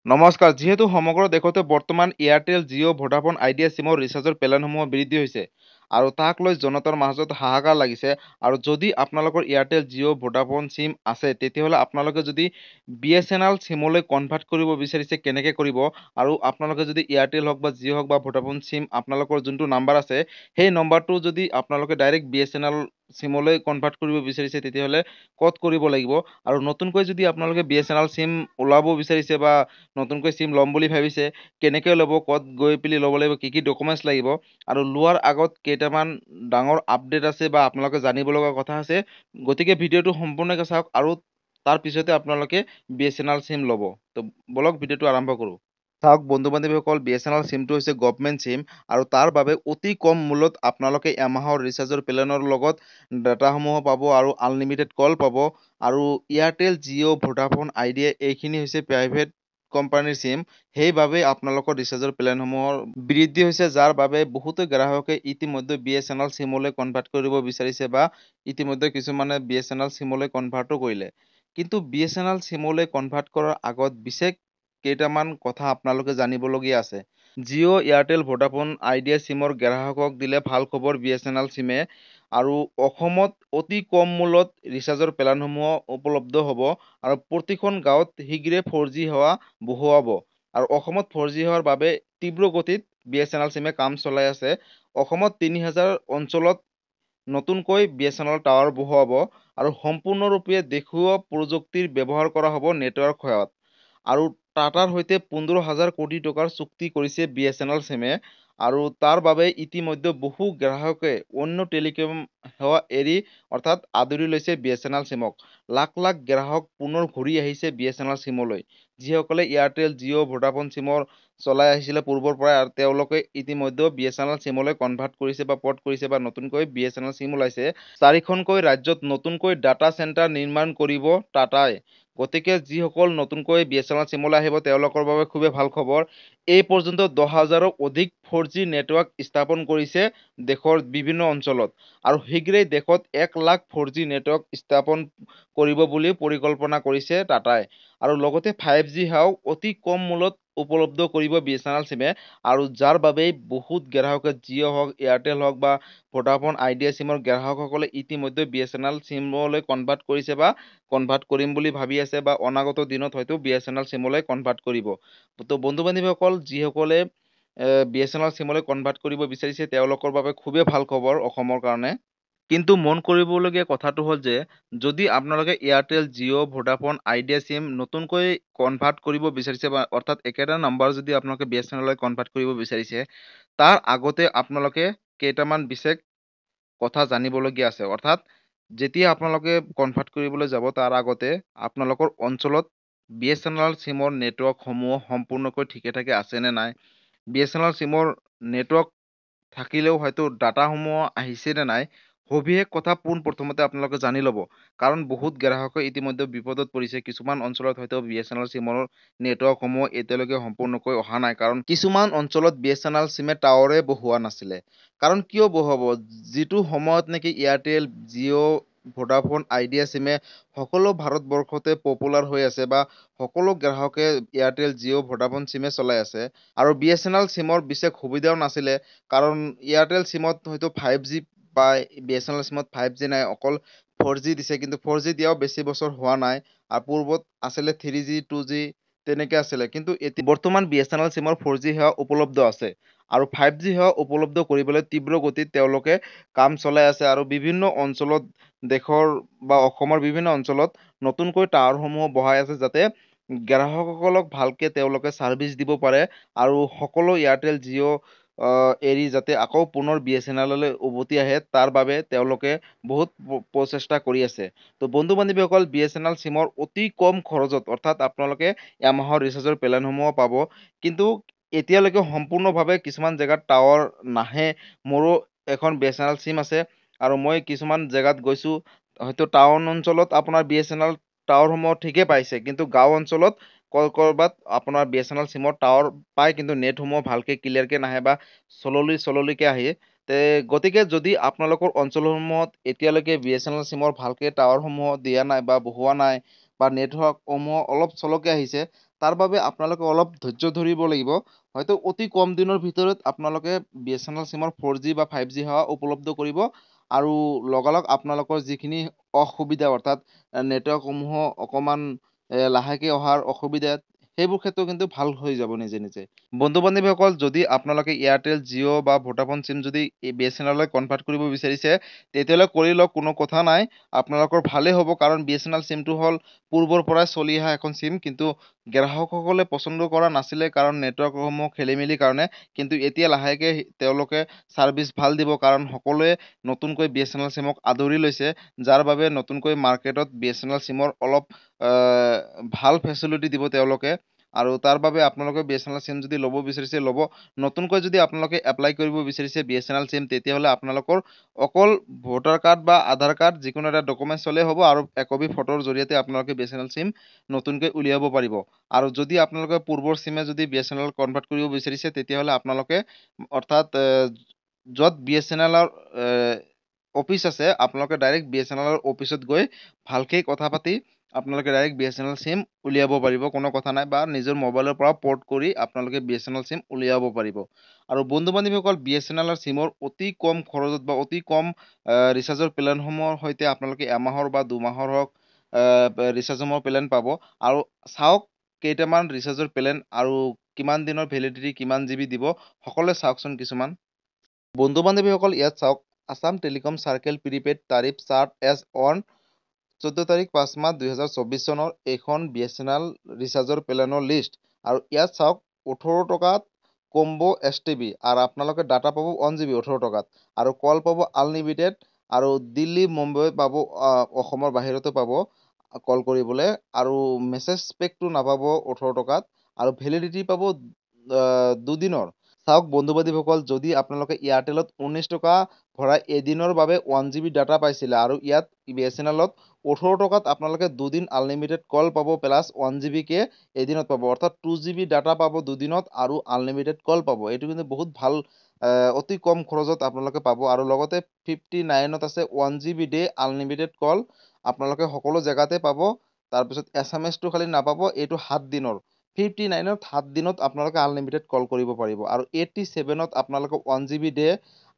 নমস্কাৰ। যিহেতু সমগ্ৰ দেশতে বৰ্তমান এয়াৰটেল, জিঅ', ভোডাফোন আইডিয়া চিমৰ ৰিচাৰ্জৰ প্লেনসমূহ বৃদ্ধি হৈছে আৰু তাক লৈ জনতাৰ মাজত হাহাকাৰ লাগিছে। আৰু যদি আপোনালোকৰ এয়াৰটেল, জিঅ', ভোডাফোন চিম আছে, তেতিয়াহ'লে আপোনালোকে যদি BSNL চিমলৈ কনভাৰ্ট কৰিব বিচাৰিছে, কেনেকৈ কৰিব? আৰু আপোনালোকে যদি এয়াৰটেল হওক বা জিঅ' হওক বা ভোডাফোন চিম আপোনালোকৰ যোনটো নাম্বাৰ আছে, সেই নম্বৰটো যদি আপোনালোকে ডাইৰেক্ট BSNL চিমলৈ কনভাৰ্ট কৰিব বিচাৰিছে, তেতিয়াহ'লে ক'ত কৰিব লাগিব? আৰু নতুনকৈ যদি আপোনালোকে BSNL চিম ওলাব বিচাৰিছে বা নতুনকৈ চিম ল'ম বুলি ভাবিছে, কেনেকৈ ল'ব, ক'ত গৈ পেলি ল'ব লাগিব, কি কি ডকুমেণ্টছ লাগিব, আৰু লোৱাৰ আগত কেইটামান ডাঙৰ আপডেট আছে বা আপোনালোকে জানিব লগা কথা আছে। গতিকে ভিডিঅ'টো সম্পূৰ্ণকৈ চাওক আৰু তাৰ পিছতে আপোনালোকে BSNL চিম ল'ব। তো বলক ভিডিঅ'টো আৰম্ভ কৰোঁ। চাওক বন্ধু বান্ধৱীসকল, BSNL চিমটো হৈছে গভৰ্ণমেণ্ট চিম আৰু তাৰ বাবে অতি কম মূল্যত আপোনালোকে এমাহৰ ৰিচাৰ্জৰ প্লেনৰ লগত ডাটাসমূহ পাব আৰু আনলিমিটেড কল পাব। আৰু এয়াৰটেল, জিঅ', ভোডাফোন আইডিয়া এইখিনি হৈছে প্ৰাইভেট কোম্পানীৰ চিম। সেইবাবে আপোনালোকৰ ৰিচাৰ্জৰ প্লেনসমূহৰ বৃদ্ধি হৈছে, যাৰ বাবে বহুতো গ্ৰাহকে ইতিমধ্যে BSNL চিমলৈ কনভাৰ্ট কৰিব বিচাৰিছে বা ইতিমধ্যে কিছুমানে BSNL চিমলৈ কনভাৰ্টো কৰিলে। কিন্তু BSNL চিমলৈ কনভাৰ্ট কৰাৰ আগত বিশেষ কেইটামান কথা আপোনালোকে জানিবলগীয়া আছে। জিঅ', এয়াৰটেল, ভোডাফোন আইডিয়া চিমৰ গ্ৰাহকক দিলে ভাল খবৰ BSNL চিমে। আৰু অসমত অতি কম মূল্যত ৰিচাৰ্জৰ প্লেনসমূহ উপলব্ধ হ'ব আৰু প্ৰতিখন গাঁৱত শীঘ্ৰে 4G সেৱা বহুৱাব। আৰু অসমত 4G সেৱাৰ বাবে তীব্ৰ গতিত BSNL চিমে কাম চলাই আছে। অসমত 3000 অঞ্চলত নতুনকৈ BSNL টাৱাৰ বহুৱাব আৰু সম্পূৰ্ণৰূপে দেশীয় প্ৰযুক্তিৰ ব্যৱহাৰ কৰা হ'ব নেটৱৰ্ক সেৱাত। আৰু টাটাৰ সৈতে 15,000 কোটি টকাৰ চুক্তি কৰিছে BSNL চিমে। আৰু তাৰ বাবে ইতিমধ্যে বহু গ্ৰাহকে অন্য টেলিকম সেৱা এৰি অৰ্থাৎ আদৰি লৈছে BSNL চিমক। লাখ লাখ গ্ৰাহক পুনৰ ঘূৰি আহিছে BSNL চিমলৈ। যিসকলে এয়াৰটেল, জিঅ', ভোডাফোন চিমৰ চলাই আহিছিলে পূৰ্বৰ পৰাই, আৰু তেওঁলোকে ইতিমধ্যে BSNL চিমলৈ কনভাৰ্ট কৰিছে বা পৰ্ট কৰিছে বা নতুনকৈ BSNL চিম ওলাইছে। 4খনকৈ ৰাজ্যত নতুনকৈ ডাটা চেণ্টাৰ নিৰ্মাণ কৰিব টাটাই। গতিকে যিসকল নতুনকৈ BSNL চিমলৈ আহিব, তেওঁলোকৰ বাবে খুবেই ভাল খবৰ। এই পৰ্যন্ত 10,000ৰো অধিক 4G নেটৱৰ্ক স্থাপন কৰিছে দেশৰ বিভিন্ন অঞ্চলত। আৰু শীঘ্ৰেই দেশত 1 লাখ 4G নেটৱৰ্ক স্থাপন কৰিব বুলি পৰিকল্পনা কৰিছে টাটাই। আৰু লগতে 5G সেৱাও অতি কম মূল্যত উপলব্ধ কৰিব BSNL চিমে। আৰু যাৰ বাবে বহুত গ্ৰাহকে জিঅ' হওক, এয়াৰটেল হওক বা ভোডাফোন আইডিয়া চিমৰ গ্ৰাহকসকলে ইতিমধ্যে BSNL চিমলৈ কনভাৰ্ট কৰিছে বা কনভাৰ্ট কৰিম বুলি ভাবি আছে বা অনাগত দিনত হয়তো BSNL চিমলৈ কনভাৰ্ট কৰিব। তো বন্ধু বান্ধৱীসকল, যিসকলে BSNL চিমলৈ কনভাৰ্ট কৰিব বিচাৰিছে, তেওঁলোকৰ বাবে খুবেই ভাল খবৰ অসমৰ কাৰণে। কিন্তু মন কৰিবলগীয়া কথাটো হ'ল যে, যদি আপোনালোকে Airtel, Jio', Vodafone idea SIM নতুনকৈ কনভাৰ্ট কৰিব বিচাৰিছে বা অৰ্থাৎ একেটা নাম্বাৰ যদি আপোনালোকে BSNL লৈ কনভাৰ্ট কৰিব বিচাৰিছে, তাৰ আগতে আপোনালোকে কেইটামান বিশেষ কথা জানিবলগীয়া আছে। অৰ্থাৎ যেতিয়া আপোনালোকে কনভাৰ্ট কৰিবলৈ যাব, তাৰ আগতে আপোনালোকৰ অঞ্চলত BSNL চিমৰ নেটৱৰ্কসমূহ সম্পূৰ্ণকৈ ঠিকে ঠাকে আছে নে নাই, BSNL চিমৰ নেটৱৰ্ক থাকিলেও হয়তো ডাটাসমূহ আহিছে নে নাই, সবিশেষ কথা পোনপ্ৰথমতে আপোনালোকে জানি ল'ব। কাৰণ বহুত গ্ৰাহকে ইতিমধ্যে বিপদত পৰিছে। কিছুমান অঞ্চলত হয়তো BSNL চিমৰ নেটৱৰ্কসমূহ এতিয়ালৈকে সম্পূৰ্ণকৈ অহা নাই। কাৰণ কিছুমান অঞ্চলত BSNL চিমে টাৱাৰে বহুওৱা নাছিলে। কাৰণ কিয় বহুৱাব? যিটো সময়ত নেকি এয়াৰটেল, জিঅ', ভোডাফোন আইডিয়া চিমে সকলো ভাৰতবৰ্ষতে পপুলাৰ হৈ আছে বা সকলো গ্ৰাহকে এয়াৰটেল, জিঅ', ভোডাফোন চিমে চলাই আছে। আৰু BSNL চিমৰ বিশেষ সুবিধাও নাছিলে। কাৰণ এয়াৰটেল চিমত হয়তো 5G পায়, BSNL চিমত 5G নাই, অকল 4G দিছে। কিন্তু 4G দিয়াও বেছি বছৰ হোৱা নাই। আৰু পূৰ্বত আছিলে 3G, 2G তেনেকে আছিলে। কিন্তু বৰ্তমান BSNL চিমৰ 4G সেৱা উপলব্ধ আছে। আৰু 5G সেৱা উপলব্ধ কৰিবলৈ তীব্ৰ গতিত তেওঁলোকে কাম চলাই আছে। আৰু বিভিন্ন অঞ্চলত দেশৰ বা অসমৰ বিভিন্ন অঞ্চলত নতুনকৈ টাৱাৰসমূহ বহাই আছে, যাতে গ্ৰাহকসকলক ভালকে তেওঁলোকে ছাৰ্ভিচ দিব পাৰে আৰু সকলো এয়াৰটেল, জিঅ' এৰি যাতে আকৌ পুনৰ BSNL লৈ উভতি আহে, তাৰ বাবে তেওঁলোকে বহুত প্ৰচেষ্টা কৰি আছে। তো বন্ধু বান্ধৱীসকল, BSNL চিমৰ অতি কম খৰচত অৰ্থাৎ আপোনালোকে এমাহৰ ৰিচাৰ্জৰ প্লেনসমূহ পাব। কিন্তু এতিয়ালৈকে সম্পূৰ্ণভাৱে কিছুমান জেগাত টাৱাৰ নাহে। মোৰো এখন BSNL চিম আছে আৰু মই কিছুমান জেগাত গৈছোঁ। হয়তো টাউন অঞ্চলত আপোনাৰ BSNL টাৱাৰসমূহ ঠিকে পাইছে, কিন্তু গাঁও অঞ্চলত ক'ৰবাত আপোনাৰ BSNL চিমৰ টাৱাৰ পায়, কিন্তু নেটসমূহ ভালকে ক্লিয়াৰকে নাহে বা শ্ল'লিকে আহে। গতিকে যদি আপোনালোকৰ অঞ্চলসমূহত এতিয়ালৈকে BSNL চিমৰ ভালকে টাৱাৰসমূহ দিয়া নাই বা বহুওৱা নাই বা নেটৱৰ্কসমূহ অলপ চলকে আহিছে, তাৰ বাবে আপোনালোকে অলপ ধৈৰ্য ধৰিব লাগিব। হয়তো অতি কম দিনৰ ভিতৰত আপোনালোকে BSNL চিমৰ 4G বা 5G সেৱা উপলব্ধ কৰিব আৰু লগালগ আপোনালোকৰ যিখিনি অসুবিধা অৰ্থাৎ নেটৱৰ্কসমূহ অকণমান লাহেকৈ অহাৰ অসুবিধা সেইবোৰ ক্ষেত্ৰত কিন্তু ভাল হৈ যাব নিজে নিজে। বন্ধু বান্ধৱীসকল, যদি আপোনালোকে এয়াৰটেল, জিঅ' বা ভোডাফোন চিম যদি BSNL কনভাৰ্ট কৰিব বিচাৰিছে, তেতিয়াহ'লে কৰি লওক, কোনো কথা নাই। আপোনালোকৰ ভালেই হ'ব, কাৰণ BSNL চিমটো হ'ল পূৰ্বৰ পৰাই চলি অহা এখন চিম, কিন্তু গ্ৰাহকসকলে পচন্দ কৰা নাছিলে কাৰণ নেটৱৰ্কসমূহ খেলি মেলিৰ কাৰণে। কিন্তু এতিয়া লাহেকৈ তেওঁলোকে ছাৰ্ভিচ ভাল দিব, কাৰণ সকলোৱে নতুনকৈ BSNL চিমক আদৰি লৈছে, যাৰ বাবে নতুনকৈ মাৰ্কেটত BSNL চিমৰ অলপ ভাল ফেচিলিটি দিব তেওঁলোকে। আৰু তাৰ বাবে আপোনালোকে BSNL চিম যদি ল'ব বিচাৰিছে ল'ব। নতুনকৈ যদি আপোনালোকে এপ্লাই কৰিব বিচাৰিছে BSNL চিম, তেতিয়াহ'লে আপোনালোকৰ অকল ভোটাৰ কাৰ্ড বা আধাৰ কাৰ্ড যিকোনো এটা ডকুমেণ্টছ হ'লেই হ'ব, আৰু একপি ফটোৰ জৰিয়তে আপোনালোকে BSNL চিম নতুনকৈ উলিয়াব পাৰিব। আৰু যদি আপোনালোকে পূৰ্বৰ চিমে যদি BSNL কনভাৰ্ট কৰিব বিচাৰিছে, তেতিয়াহ'লে আপোনালোকে অৰ্থাৎ য'ত BSNLৰ অফিচ আছে, আপোনালোকে ডাইৰেক্ট BSNLৰ অফিচত গৈ ভালকৈ কথা পাতি আপোনালোকে ডাইৰেক্ট BSNL চিম উলিয়াব পাৰিব, কোনো কথা নাই। বা নিজৰ মোবাইলৰ পৰা পৰ্ট কৰি আপোনালোকে BSNL চিম উলিয়াব পাৰিব। আৰু বন্ধু বান্ধৱীসকল, BSNLৰ চিমৰ অতি কম খৰচত বা অতি কম ৰিচাৰ্জৰ প্লেনসমূহৰ সৈতে আপোনালোকে এমাহৰ বা দুমাহৰ হওক ৰিচাৰ্জসমূহৰ প্লেন পাব। আৰু চাওক কেইটামান ৰিচাৰ্জৰ প্লেন আৰু কিমান দিনৰ ভেলিডিটি, কিমান GB দিব, সকলোৱে চাওকচোন কিছুমান। বন্ধু বান্ধৱীসকল, ইয়াত চাওক, Assam telecom circle prepaid tariff chart as on 14 তাৰিখ 5 মাহ 2024 চনৰ এইখন BSNL ৰিচাৰ্জৰ প্লেনৰ লিষ্ট। আৰু ইয়াত চাওক 18 টকাত কম্বো STB, আৰু আপোনালোকে ডাটা পাব 1 GB 18 টকাত, আৰু কল পাব আনলিমিটেড, আৰু দিল্লী মুম্বাই পাব, অসমৰ বাহিৰতো পাব কল কৰিবলৈ, আৰু মেছেজ পেকটো নাপাব 18 টকাত, আৰু ভেলিডিটি পাব দুদিনৰ। চাওক বন্ধু বান্ধৱীসকল, যদি আপোনালোকে এয়াৰটেলত 19 টকা ভৰাই এদিনৰ বাবে 1 GB ডাটা পাইছিলে, আৰু ইয়াত BSNLত 18 টকাত আপোনালোকে দুদিন আনলিমিটেড কল পাব, প্লাছ 1 GB কে এদিনত পাব, অৰ্থাৎ 2 GB ডাটা পাব দুদিনত আৰু আনলিমিটেড কল পাব। এইটো কিন্তু বহুত ভাল, অতি কম খৰচত আপোনালোকে পাব। আৰু লগতে 59ত আছে 1 GB ডে আনলিমিটেড কল, আপোনালোকে সকলো জেগাতে পাব। তাৰপিছত SMS টো খালি নাপাব, এইটো 7 দিনৰ। 59ত 7 দিনত আপোনালোকে আনলিমিটেড কল কৰিব পাৰিব। আৰু 87ত আপোনালোকে 1 GB ডে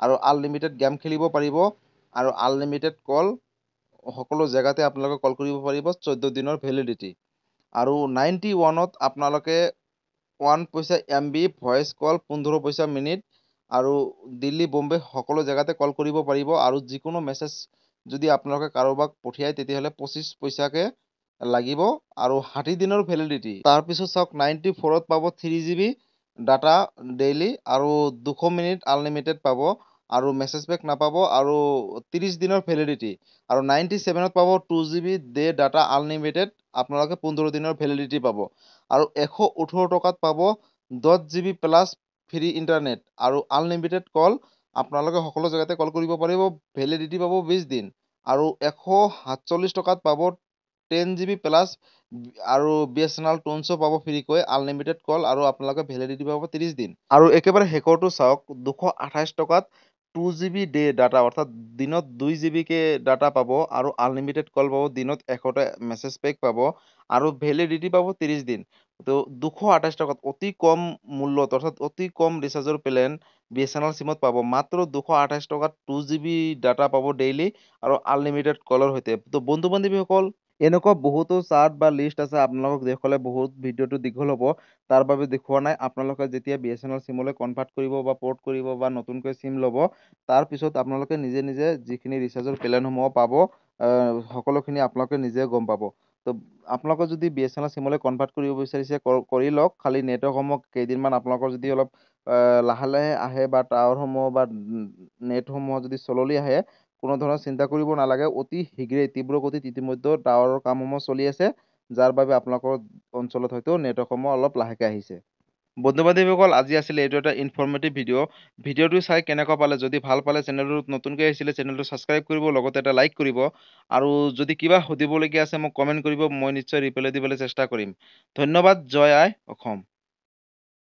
আৰু আনলিমিটেড গেম খেলিব পাৰিব, আৰু আনলিমিটেড কল সকলো জেগাতে আপোনালোকে কল কৰিব পাৰিব, 14 দিনৰ ভেলিডিটি। আৰু 91ত আপোনালোকে 1 পইচা MB ভইচ কল 15 পইচা মিনিট, আৰু দিল্লী বোম্বে সকলো জেগাতে কল কৰিব পাৰিব। আৰু যিকোনো মেছেজ যদি আপোনালোকে কাৰোবাক পঠিয়ায়, তেতিয়াহ'লে 25 পইচাকৈ লাগিব, আৰু 60 দিনৰ ভেলিডিটি। তাৰপিছত চাওক 94ত পাব 3 GB ডাটা ডেইলি, আৰু 200 মিনিট আনলিমিটেড পাব, আৰু মেছেজ পেক নাপাব, আৰু 30 দিনৰ ভেলিডিটি। আৰু 97ত পাব 2 GB ডে ডাটা আনলিমিটেড, আপোনালোকে 15 দিনৰ ভেলিডিটি পাব। আৰু 118 টকাত পাব 10 GB প্লাছ ফ্ৰী ইণ্টাৰনেট আৰু আনলিমিটেড কল, আপোনালোকে সকলো জেগাতে কল কৰিব পাৰিব, ভেলিডিটি পাব 20 দিন। আৰু 147 টকাত পাব 10 GB প্লাছ আৰু BSNL টুনছো পাব ফ্ৰীকৈ, আনলিমিটেড কল, আৰু আপোনালোকে ভেলিডিটি পাব 30 দিন। আৰু একেবাৰে শেষৰটো চাওক, 228 টকাত 2 GB ডে ডাটা, অৰ্থাৎ দিনত 2 GB কে ডাটা পাব, আৰু আনলিমিটেড কল পাব, দিনত 100টা মেছেজ পেক পাব, আৰু ভেলিডিটি পাব 30 দিন। তো 228 টকাত অতি কম মূল্যত, অৰ্থাৎ অতি কম ৰিচাৰ্জৰ প্লেন BSNL চিমত পাব। মাত্ৰ 228 টকাত 2 GB ডাটা পাব ডেইলি, আৰু আনলিমিটেড কলৰ সৈতে। তো বন্ধু বান্ধৱীসকল, এনেকুৱা বহুতো চাৰ্ট বা লিষ্ট আছে, আপোনালোকক দেখুৱালে বহুত ভিডিঅ'টো দীঘল হ'ব, তাৰ বাবে দেখুওৱা নাই। আপোনালোকে যেতিয়া BSNL চিমলৈ কনভাৰ্ট কৰিব বা পৰ্ট কৰিব বা নতুনকৈ চিম ল'ব, তাৰপিছত আপোনালোকে নিজে নিজে যিখিনি ৰিচাৰ্জৰ প্লেনসমূহ পাব, সকলোখিনি আপোনালোকে নিজে গম পাব। তো আপোনালোকে যদি BSNL চিমলৈ কনভাৰ্ট কৰিব বিচাৰিছে কৰি লওক, খালি নেটৱৰ্কসমূহ কেইদিনমান আপোনালোকৰ যদি অলপ লাহে লাহে আহে, বা টাৱাৰসমূহ বা নেটসমূহ যদি চললি আহে, কোনো ধৰণৰ চিন্তা কৰিব নালাগে। অতি শীঘ্ৰেই তীব্ৰ গতিত ইতিমধ্যে টাৱাৰৰ কামসমূহ চলি আছে, যাৰ বাবে আপোনালোকৰ অঞ্চলত হয়তো নেটৱৰ্কসমূহ অলপ লাহেকৈ আহিছে। বন্ধু বান্ধৱীসকল, আজি আছিলে এইটো এটা ইনফৰ্মেটিভ ভিডিঅ'। ভিডিঅ'টো চাই কেনেকুৱা পালে? যদি ভাল পালে, চেনেলটোত নতুনকৈ আহিছিলে, চেনেলটো ছাবস্ক্ৰাইব কৰিব, লগতে এটা লাইক কৰিব। আৰু যদি কিবা সুধিবলগীয়া আছে মোক কমেণ্ট কৰিব, মই নিশ্চয় ৰিপ্লাই দিবলৈ চেষ্টা কৰিম। ধন্যবাদ। জয় আই অসম।